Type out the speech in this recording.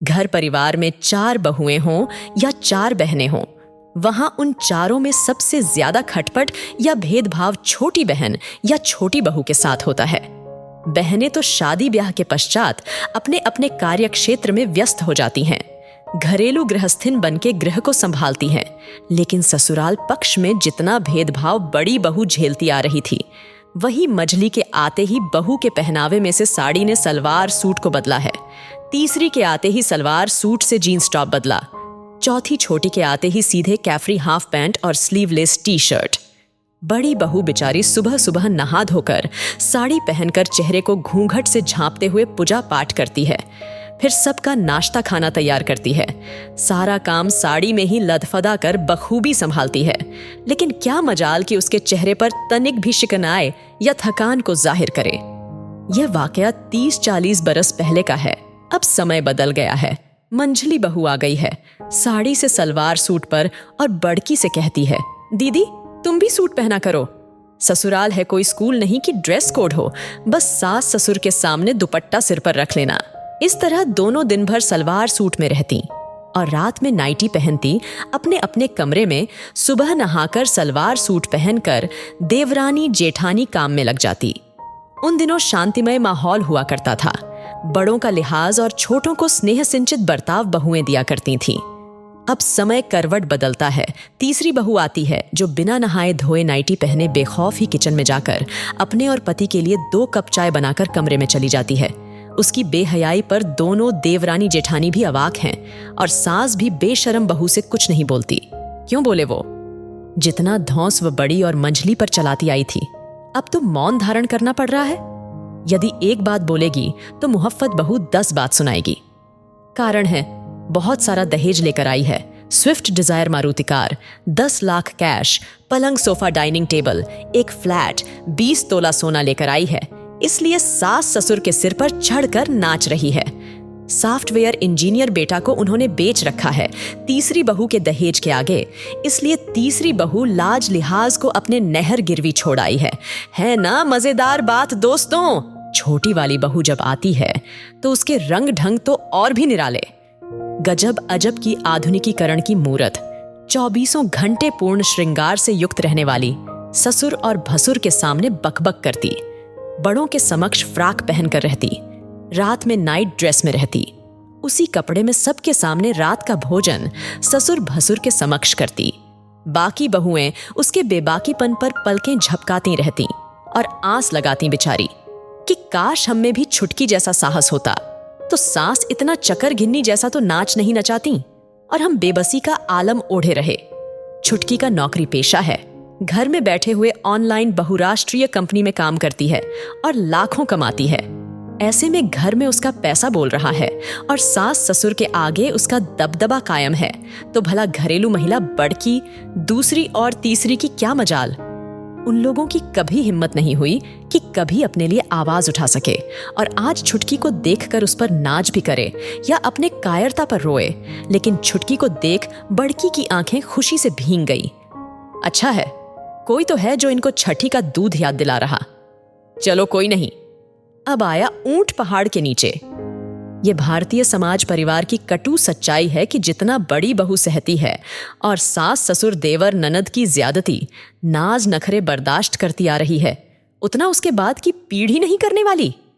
घर परिवार में 4 बहुएं हों या 4 बहनें हों, वहां उन चारों में सबसे ज्यादा खटपट या भेदभाव छोटी बहन या छोटी बहू के साथ होता है। बहनें तो शादी ब्याह के पश्चात अपने अपने कार्य क्षेत्र में व्यस्त हो जाती हैं, घरेलू गृहस्थिन बनके गृह को संभालती हैं, लेकिन ससुराल पक्ष में जितना भेदभाव बड़ी बहू झेलती आ रही थी, वही मझली के आते ही बहू के पहनावे में से साड़ी ने सलवार सूट को बदला है, तीसरी के आते ही सलवार सूट से जीन्स टॉप बदला, चौथी छोटी के आते ही सीधे कैफ्री हाफ पैंट और स्लीवलेस टी शर्ट। बड़ी बहू बेचारी सुबह सुबह नहा धोकर साड़ी पहनकर चेहरे को घूंघट से झांपते हुए पूजा पाठ करती है, फिर सबका नाश्ता खाना तैयार करती है, सारा काम साड़ी में ही लदफदा कर बखूबी संभालती है। लेकिन क्या मजाल कि उसके चेहरे पर तनिक भी शिकन आए या थकान को जाहिर करे। यह वाकया 30-40 बरस पहले का है। अब समय बदल गया है। मंझली बहू आ गई है, साड़ी से सलवार सूट पर, और बड़की से कहती है, दीदी तुम भी सूट पहना करो। ससुराल है कोई स्कूल नहीं कि ड्रेस कोड हो, बस सास ससुर के सामने दुपट्टा सिर पर रख लेना। इस तरह दोनों दिन भर सलवार सूट में रहती और रात में नाइटी पहनती अपने अपने कमरे में। सुबह नहाकर सलवार सूट पहनकर देवरानी जेठानी काम में लग जाती। उन दिनों शांतिमय माहौल हुआ करता था। बड़ों का लिहाज और छोटों को स्नेह सिंचित बर्ताव बहुएं दिया करती थीं। अब समय करवट बदलता है। तीसरी बहू आती है जो बिना नहाए धोए नाइटी पहने बेखौफ ही किचन में जाकर अपने और पति के लिए 2 कप चाय बनाकर कमरे में चली जाती है। उसकी बेहयाई पर दोनों देवरानी जेठानी भी अवाक हैं और सास भी बेशरम बहू से कुछ नहीं बोलती। क्यों बोले वो? जितना धौंस वो बड़ी और मंझली पर चलाती आई थी, अब तो मौन धारण करना पड़ रहा है। यदि एक बात बोलेगी तो मुहफ्फत बहू 10 बात सुनाएगी। कारण है, बहुत सारा दहेज लेकर आई है। Swift Dzire Maruti car, 10 lakh cash, पलंग सोफा डाइनिंग टेबल, एक फ्लैट, 20 तोला सोना लेकर आई है। इसलिए सास ससुर के सिर पर चढ़कर नाच रही है। सॉफ्टवेयर इंजीनियर बेटा को उन्होंने बेच रखा है तीसरी बहू के दहेज के आगे, इसलिए तीसरी बहू लाज लिहाज को अपने नहर गिरवी छोड़ आई है ना मजेदार बात दोस्तों। छोटी वाली बहू जब आती है तो उसके रंग ढंग तो और भी निराले। गजब अजब की आधुनिकीकरण की मूरत, 24 घंटे पूर्ण श्रृंगार से युक्त रहने वाली, ससुर और भसुर के सामने बकबक करती, बड़ों के समक्ष फ्राक पहनकर रहती, रात में नाइट ड्रेस में रहती, उसी कपड़े में सबके सामने रात का भोजन ससुर भसुर के समक्ष करती। बाकी बहुएं उसके बेबाकीपन पर पलकें झपकाती रहती और आस लगाती बेचारी कि काश हम में भी छुटकी जैसा साहस होता तो सास इतना चकर घिन्नी जैसा तो नाच नहीं नचाती और हम बेबसी का आलम ओढ़े रहे। छुटकी का नौकरी पेशा है, घर में बैठे हुए ऑनलाइन बहुराष्ट्रीय कंपनी में काम करती है और लाखों कमाती है। ऐसे में घर में उसका पैसा बोल रहा है और सास ससुर के आगे उसका दबदबा कायम है, तो भला घरेलू महिला बड़की, दूसरी और तीसरी की क्या मजाल। उन लोगों की कभी हिम्मत नहीं हुई कि कभी अपने लिए आवाज उठा सके और आज छुटकी को देखकर उस पर नाच भी करे या अपने कायरता पर रोए। लेकिन छुटकी को देख बड़की की आंखें खुशी से भींग गई। अच्छा है, कोई तो है जो इनको छठी का दूध याद दिला रहा। चलो कोई नहीं। अब आया ऊंट पहाड़ के नीचे। ये भारतीय समाज परिवार की कटु सच्चाई है कि जितना बड़ी बहू सहती है और सास ससुर देवर ननद की ज्यादती, नाज नखरे बर्दाश्त करती आ रही है, उतना उसके बाद की पीढ़ी नहीं करने वाली।